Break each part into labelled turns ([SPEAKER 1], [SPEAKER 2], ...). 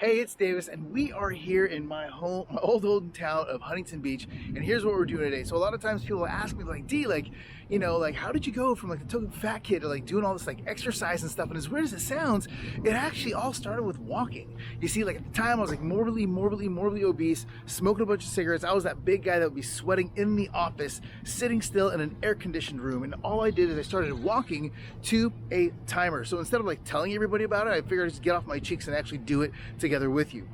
[SPEAKER 1] Hey, it's Davis, and we are here in my old hometown of Huntington Beach, and here's what we're doing today. So a lot of times people ask me, like, D, like, you know, like, how did you go from like the total fat kid to like doing all this like exercise and stuff? And as weird as it sounds, it actually all started with walking. You see, like at the time I was like morbidly obese, smoking a bunch of cigarettes. I was that big guy that would be sweating in the office, sitting still in an air-conditioned room. And all I did is I started walking to a timer. So instead of like telling everybody about it, I figured I'd just get off my cheeks and actually do it together with you.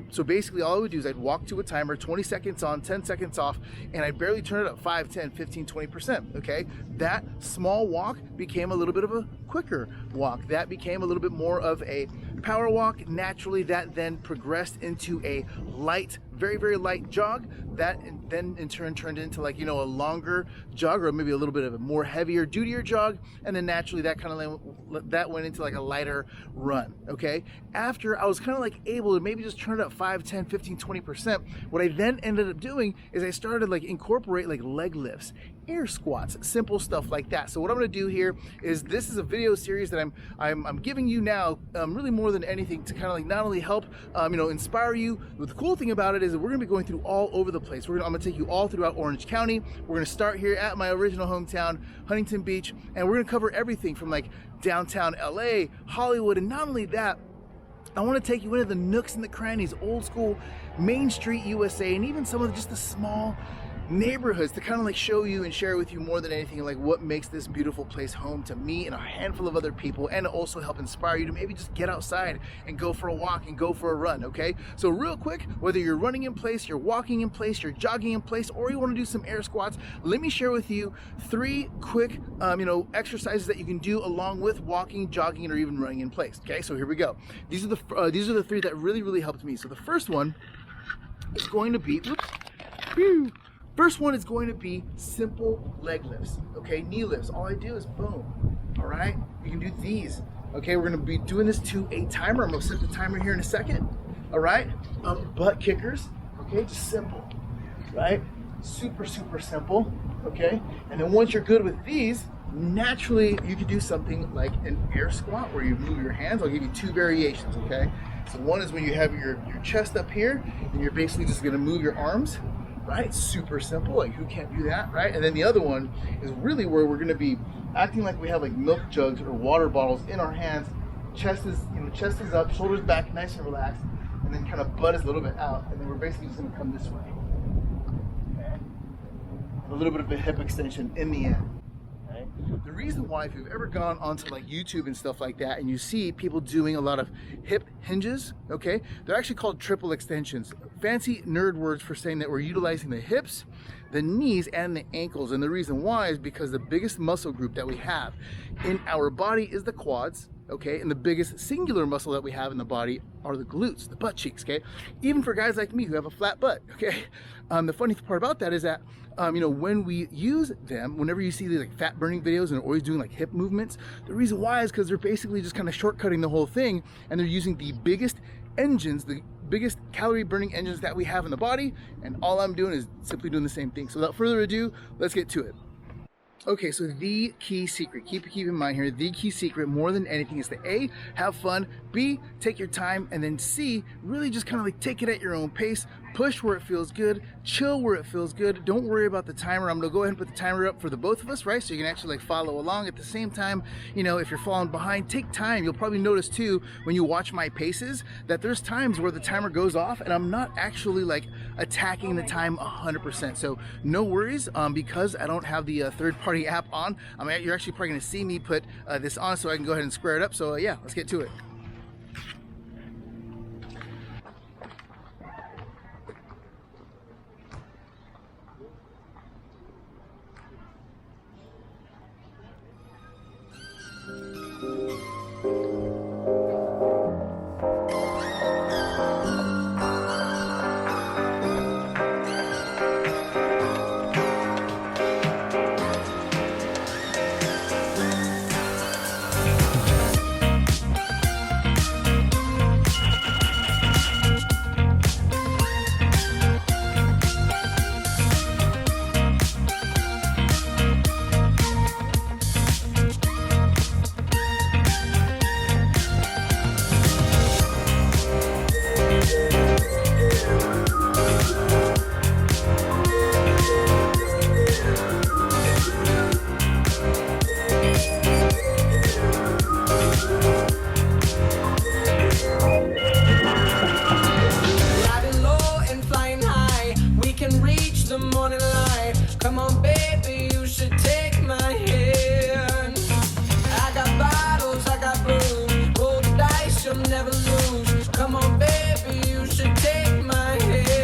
[SPEAKER 1] So basically all I would do is I'd walk to a timer, 20 seconds on, 10 seconds off, and I'd barely turn it up 5, 10, 15, 20%, okay? That small walk became a little bit of a quicker walk. That became a little bit more of a power walk. Naturally, that then progressed into a light, very light jog. That then in turn turned into like, you know, a longer jog, or maybe a little bit of a more heavier, dutier jog. And then naturally that kind of that went into like a lighter run, okay? After I was kind of like able to maybe just turn it up 5, 10, 15, 20%, what I then ended up doing is I started like incorporate like leg lifts, air squats, simple stuff like that. So what I'm gonna do here is, this is a video series that I'm giving you now, really more than anything to kind of like not only help, you know, inspire you. But the cool thing about it is that we're gonna be going through all over the place. I'm gonna take you all throughout Orange County. We're gonna start here at my original hometown, Huntington Beach, and we're gonna cover everything from like downtown LA, Hollywood, and not only that, I want to take you into the nooks and the crannies, old school Main Street USA, and even some of just the small neighborhoods to kind of like show you and share with you more than anything like what makes this beautiful place home to me and a handful of other people, and also help inspire you to maybe just get outside and go for a walk and go for a run, okay? So real quick, whether you're running in place, you're walking in place, you're jogging in place, or you want to do some air squats, let me share with you 3 quick you know, exercises that you can do along with walking, jogging, or even running in place. Okay, so here we go. These are the 3 that really helped me. So the first one is going to be First one is going to be simple leg lifts, okay? Knee lifts. All I do is boom, all right? You can do these, okay? We're gonna be doing this to a timer. I'm gonna set the timer here in a second, all right? Butt kickers, okay? Just simple, right? Super simple, okay? And then once you're good with these, naturally you could do something like an air squat where you move your hands. I'll give you 2 variations, okay? So one is when you have your chest up here and you're basically just gonna move your arms, right? Super simple, like who can't do that, right? And then the other one is really where we're gonna be acting like we have like milk jugs or water bottles in our hands. Chest is up, shoulders back, nice and relaxed, and then kind of butt is a little bit out, and then we're basically just gonna come this way. Okay? A little bit of a hip extension in the end. The reason why, if you've ever gone onto like YouTube and stuff like that and you see people doing a lot of hip hinges, okay, they're actually called triple extensions. Fancy nerd words for saying that we're utilizing the hips, the knees, and the ankles. And the reason why is because the biggest muscle group that we have in our body is the quads, okay, and the biggest singular muscle that we have in the body are the glutes, the butt cheeks, okay? Even for guys like me who have a flat butt, okay? The funny part about that is that, you know, when we use them, whenever you see these like fat burning videos and they're always doing like hip movements, the reason why is because they're basically just kind of shortcutting the whole thing, and they're using the biggest engines, the biggest calorie burning engines that we have in the body, and all I'm doing is simply doing the same thing. So without further ado, let's get to it. Okay, so the key secret, keep in mind here, the key secret more than anything is to A, have fun, B, take your time, and then C, really just kind of like take it at your own pace, push where it feels good, chill where it feels good. Don't worry about the timer. I'm gonna go ahead and put the timer up for the both of us, right? So you can actually like follow along. At the same time, you know, if you're falling behind, take time. You'll probably notice too, when you watch my paces, that there's times where the timer goes off and I'm not actually like attacking the time 100%. So no worries, because I don't have the third-party app on. You're actually probably gonna see me put this on so I can go ahead and square it up. So yeah, let's get to it.
[SPEAKER 2] Come on, baby, you should take my hand.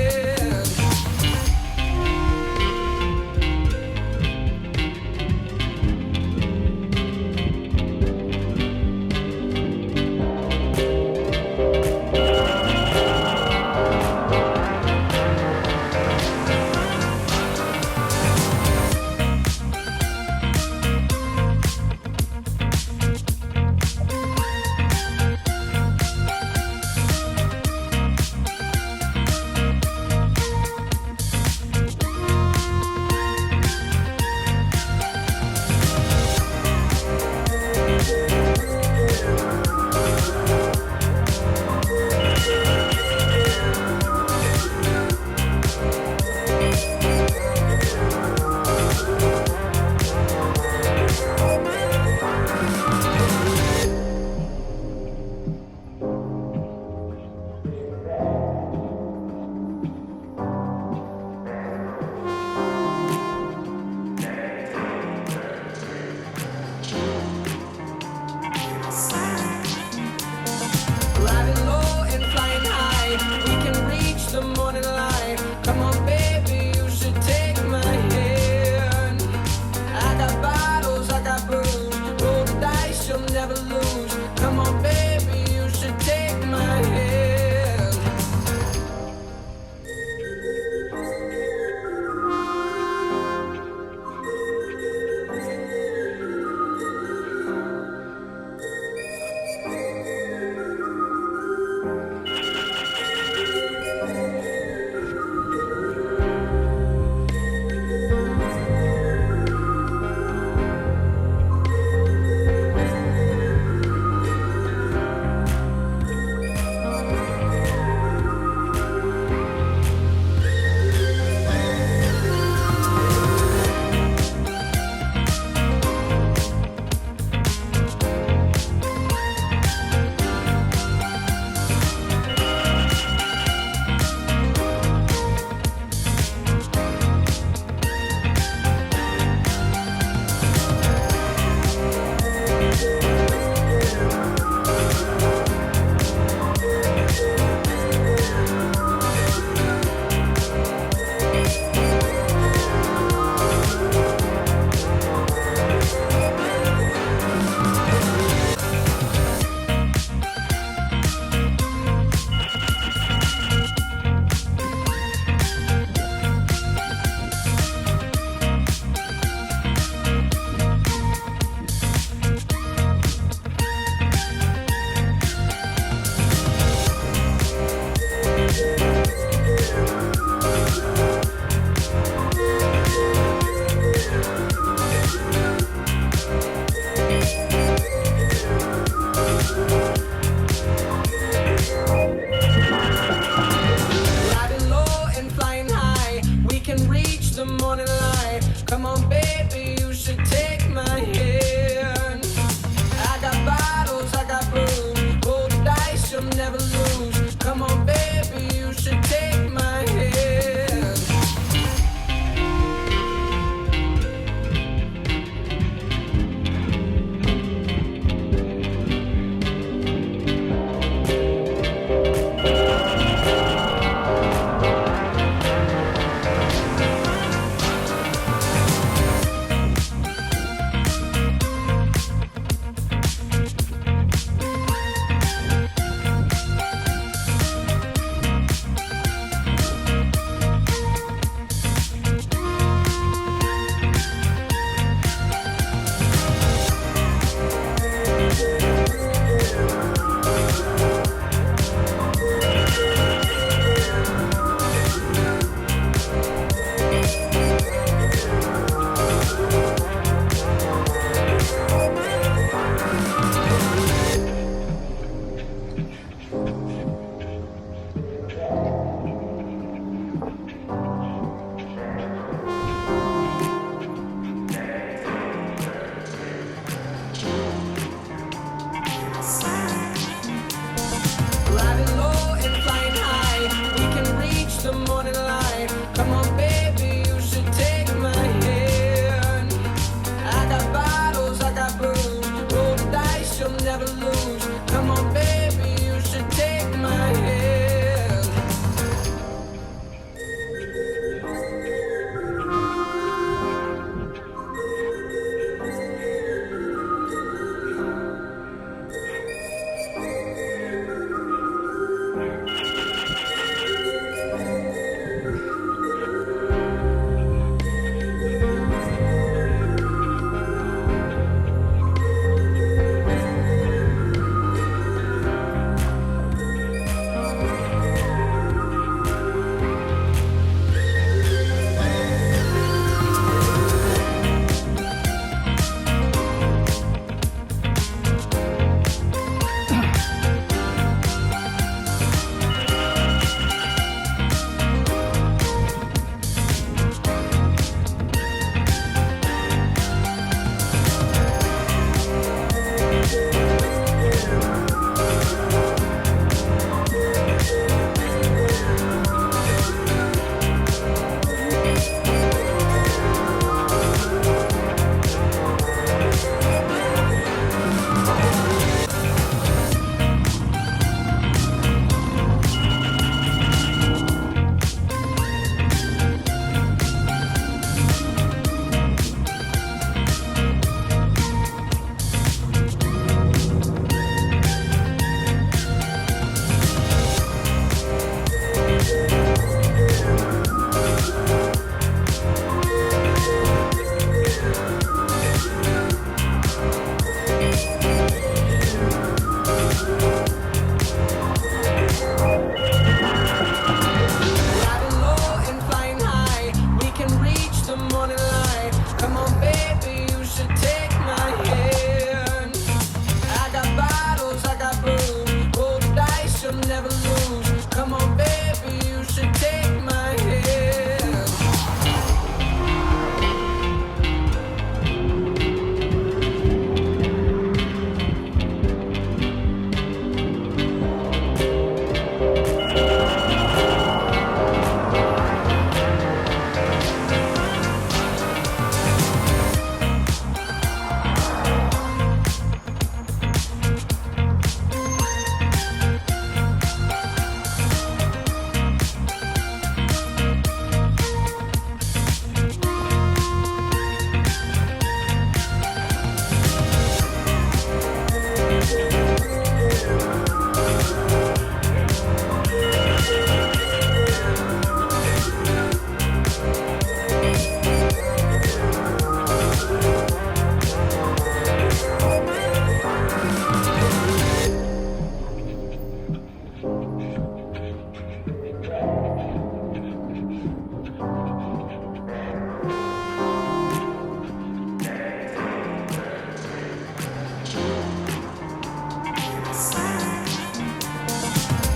[SPEAKER 2] never lose. Come on, baby, you should take my hand.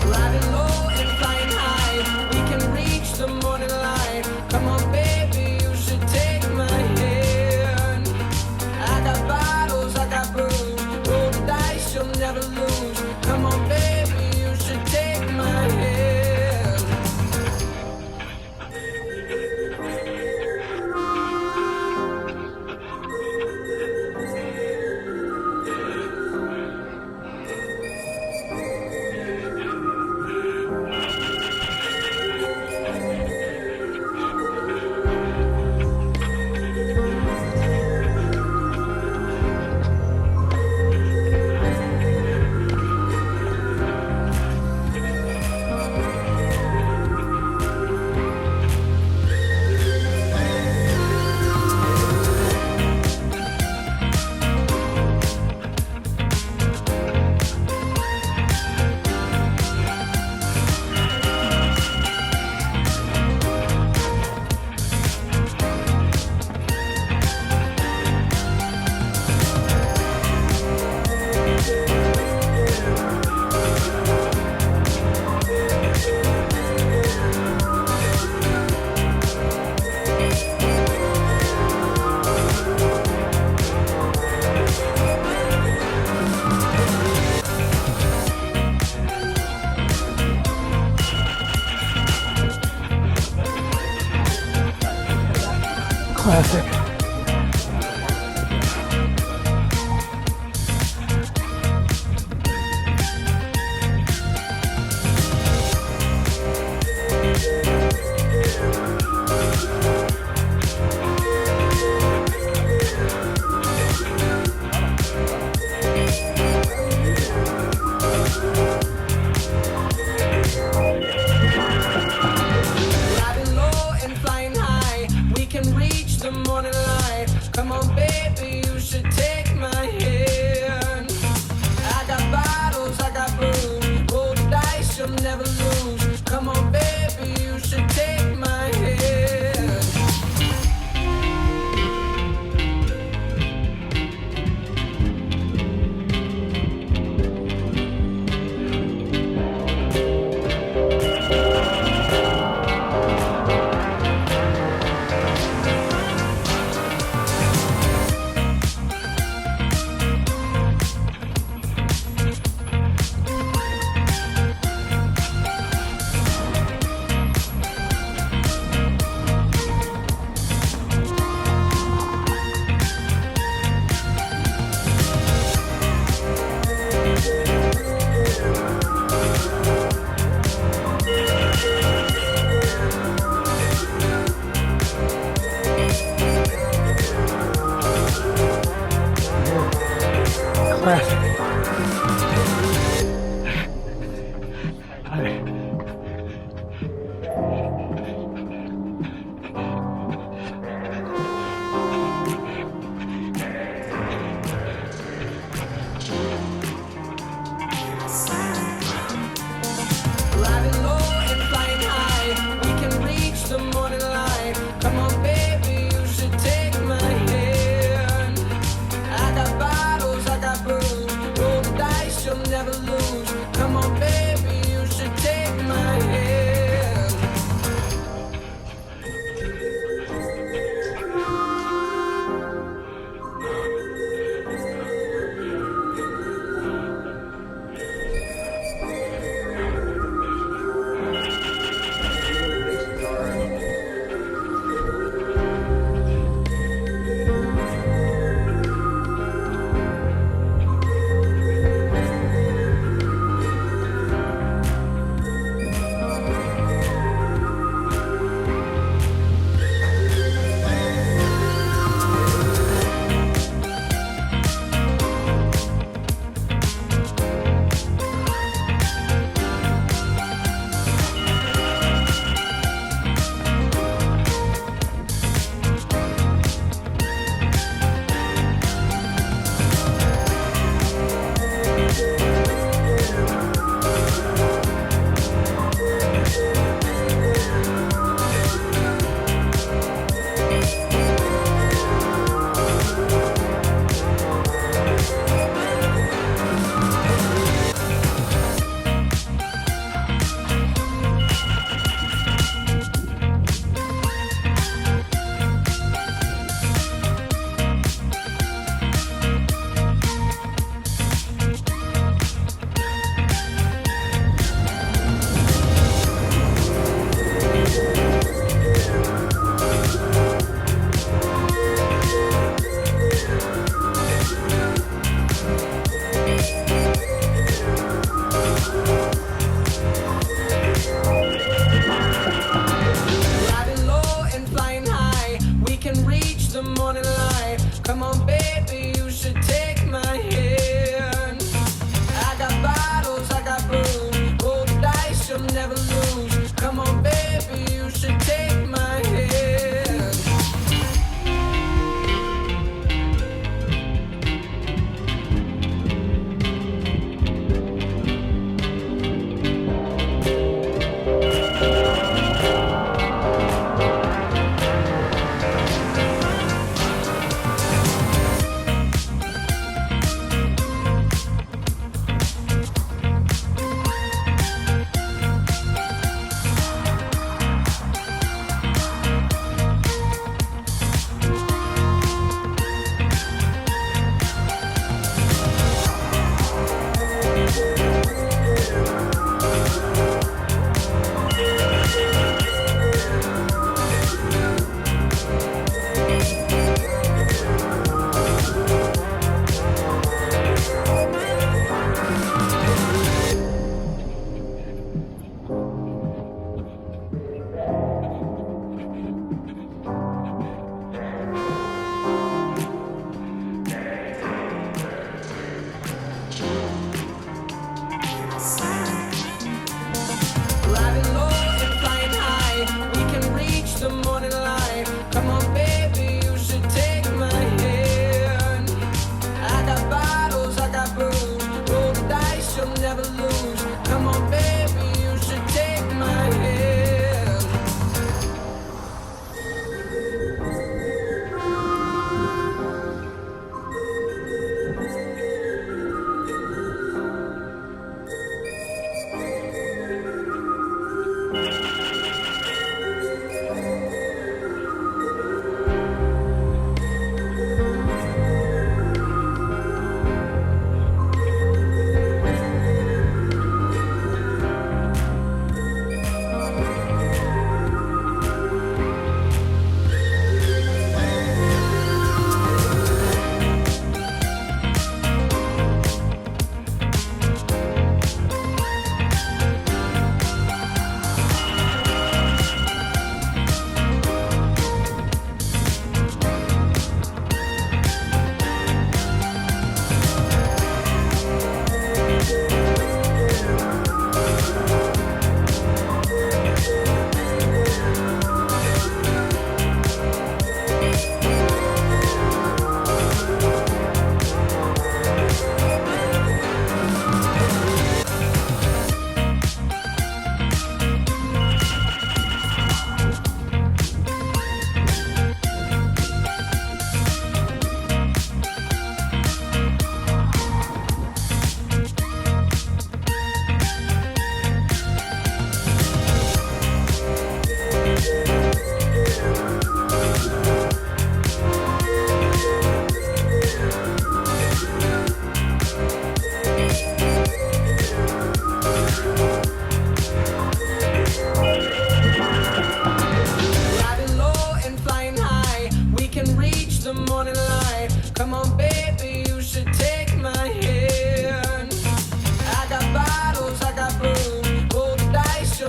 [SPEAKER 2] Riding low and flying high, we can reach the morning light. Come on, baby, you should take my hand. I got bottles, I got booze, roll the dice, you'll never lose. Come on, baby, you should take my hand.
[SPEAKER 1] Classic.
[SPEAKER 2] Riding low and flying high, we can reach the morning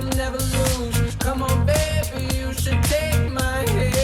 [SPEAKER 2] momentum, never lose. Come on, baby, you should take my hand.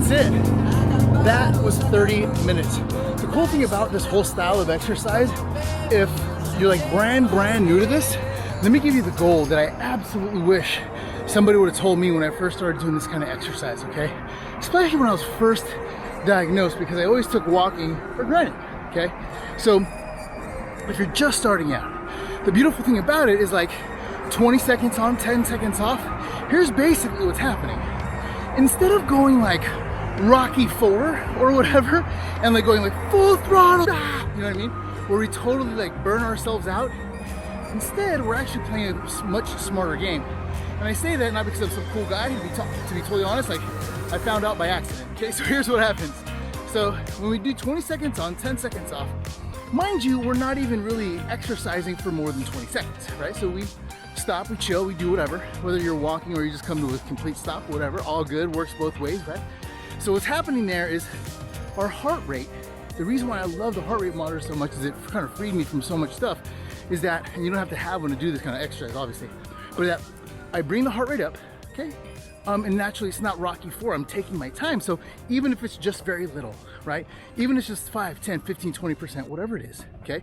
[SPEAKER 1] that's it. That was 30 minutes. The cool thing about this whole style of exercise, if you're like brand new to this, let me give you the goal that I absolutely wish somebody would have told me when I first started doing this kind of exercise, okay? Especially when I was first diagnosed, because I always took walking for granted, okay? So if you're just starting out, the beautiful thing about it is like 20 seconds on, 10 seconds off. Here's basically what's happening. Instead of going like Rocky IV or whatever, and like going like full throttle, you know what I mean? Where we totally like burn ourselves out. Instead, we're actually playing a much smarter game. And I say that not because I'm some cool guy, to be totally honest, like I found out by accident. Okay, so here's what happens. So when we do 20 seconds on, 10 seconds off, mind you, we're not even really exercising for more than 20 seconds, right? So we stop, we chill, we do whatever, whether you're walking or you just come to a complete stop, whatever, all good, works both ways, right? So what's happening there is our heart rate. The reason why I love the heart rate monitor so much is it kind of freed me from so much stuff, is that, and you don't have to have one to do this kind of exercise, obviously, but that I bring the heart rate up, okay? And naturally it's not Rocky IV, I'm taking my time. So even if it's just very little, right? Even if it's just 5, 10, 15, 20%, whatever it is, okay?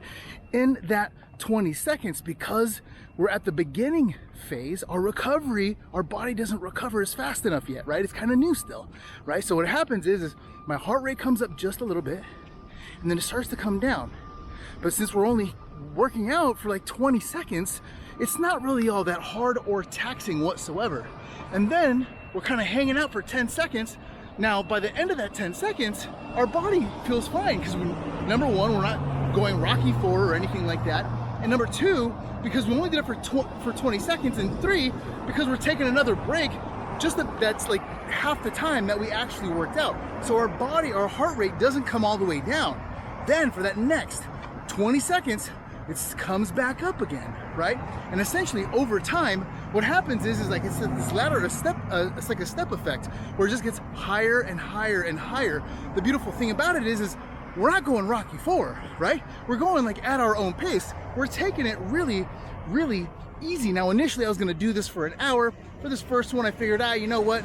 [SPEAKER 1] In that 20 seconds, because we're at the beginning phase, our recovery, our body doesn't recover as fast enough yet, right? It's kind of new still, right? So what happens is my heart rate comes up just a little bit, and then it starts to come down. But since we're only working out for like 20 seconds, it's not really all that hard or taxing whatsoever. And then we're kind of hanging out for 10 seconds. Now, by the end of that 10 seconds, our body feels fine because number one, we're not going Rocky IV or anything like that. And number two, because we only did it for 20 seconds, and three, because we're taking another break, that's like half the time that we actually worked out. So our body, our heart rate doesn't come all the way down. Then for that next 20 seconds, it comes back up again, right? And essentially over time, what happens is like it's this ladder, it's like a step effect where it just gets higher and higher and higher. The beautiful thing about it is we're not going Rocky IV, right? We're going like at our own pace. We're taking it really, really easy. Now, initially I was gonna do this for an hour. For this first one, I figured, you know what?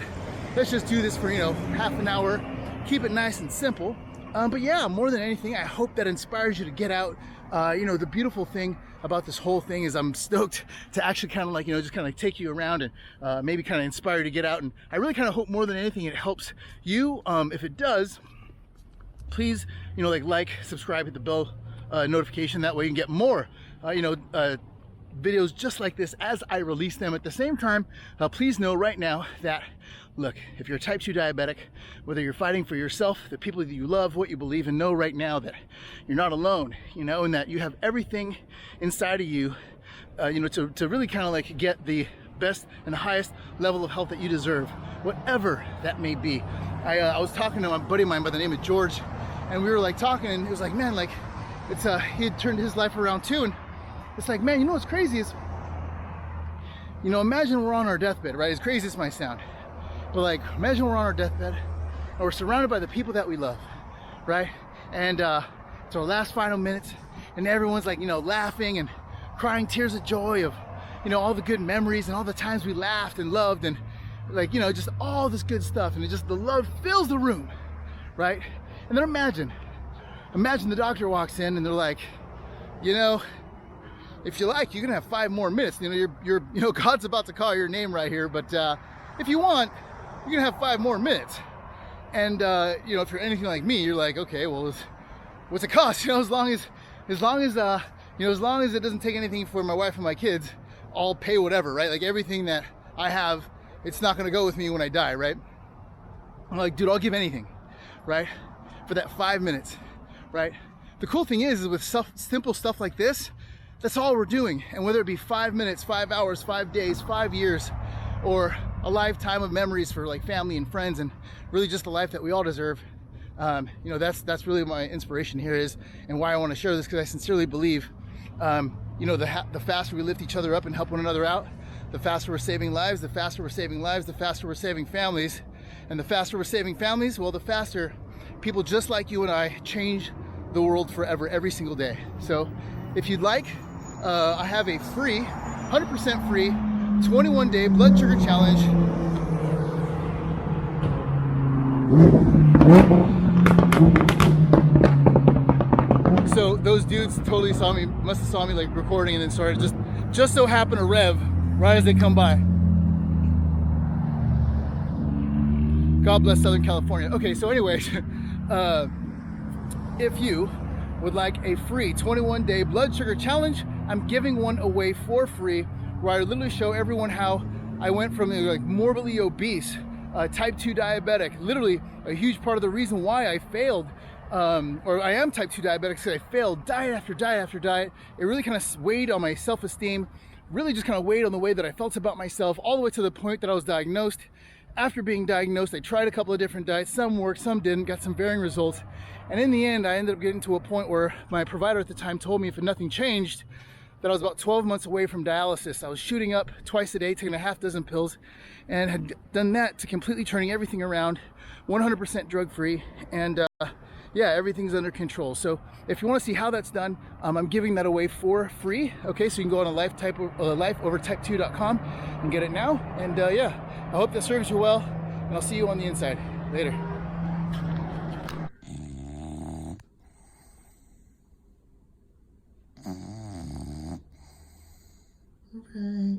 [SPEAKER 1] Let's just do this for, half an hour, keep it nice and simple. But yeah, more than anything, I hope that inspires you to get out. The beautiful thing about this whole thing is I'm stoked to actually kind of like, just kind of like take you around and maybe kind of inspire you to get out. And I really kind of hope more than anything it helps you. If it does, please, like, subscribe, hit the bell notification. That way you can get more, videos just like this as I release them. At the same time, please know right now that, look, if you're a type 2 diabetic, whether you're fighting for yourself, the people that you love, what you believe in, know right now that you're not alone, and that you have everything inside of you, to really kind of like get the best and the highest level of health that you deserve, whatever that may be. I was talking to my buddy of mine by the name of George, and we were like talking, and he was like, man, like, it's he had turned his life around too, and it's like, man, what's crazy is, imagine we're on our deathbed, right? As crazy as it might sound, but like, imagine we're on our deathbed and we're surrounded by the people that we love, right? And it's our last final minutes, and everyone's like, laughing and crying tears of joy of, all the good memories and all the times we laughed and loved, and like, just all this good stuff, and the love fills the room, right? And then imagine the doctor walks in and they're like, if you like, you can have 5 more minutes. You're God's about to call your name right here, but if you want, you can have 5 more minutes. And if you're anything like me, you're like, okay, well, what's it cost? As long as it doesn't take anything for my wife and my kids, I'll pay whatever, right? Like everything that I have, it's not gonna go with me when I die, right? I'm like, dude, I'll give anything, right? For that 5 minutes, right? The cool thing is with simple stuff like this, that's all we're doing. And whether it be 5 minutes, 5 hours, 5 days, 5 years, or a lifetime of memories for like family and friends, and really just the life that we all deserve, that's really my inspiration here is, and why I want to share this, because I sincerely believe, the faster we lift each other up and help one another out, the faster we're saving lives, the faster we're saving lives, the faster we're saving families, and the faster we're saving families, well, the faster people just like you and I change the world forever, every single day. So if you'd like, I have a free, 100% free, 21-day blood sugar challenge. So those dudes totally saw me, must have saw me like recording, and then started just so happened to rev right as they come by. God bless Southern California. Okay, so anyways, if you would like a free 21-day blood sugar challenge, I'm giving one away for free, where I literally show everyone how I went from like morbidly obese, type 2 diabetic, literally a huge part of the reason why I failed, or I am type 2 diabetic, because I failed diet after diet after diet. It really kind of weighed on my self-esteem, really just kind of weighed on the way that I felt about myself, all the way to the point that I was diagnosed. After being diagnosed, I tried a couple of different diets. Some worked, some didn't, got some varying results. And in the end, I ended up getting to a point where my provider at the time told me if nothing changed, that I was about 12 months away from dialysis. I was shooting up twice a day, taking a half dozen pills, and had done that to completely turning everything around, 100% drug-free, and yeah, everything's under control. So if you want to see how that's done, I'm giving that away for free. Okay, so you can go on lifeovertype2.com and get it now. And yeah, I hope that serves you well, and I'll see you on the inside. Later. Okay.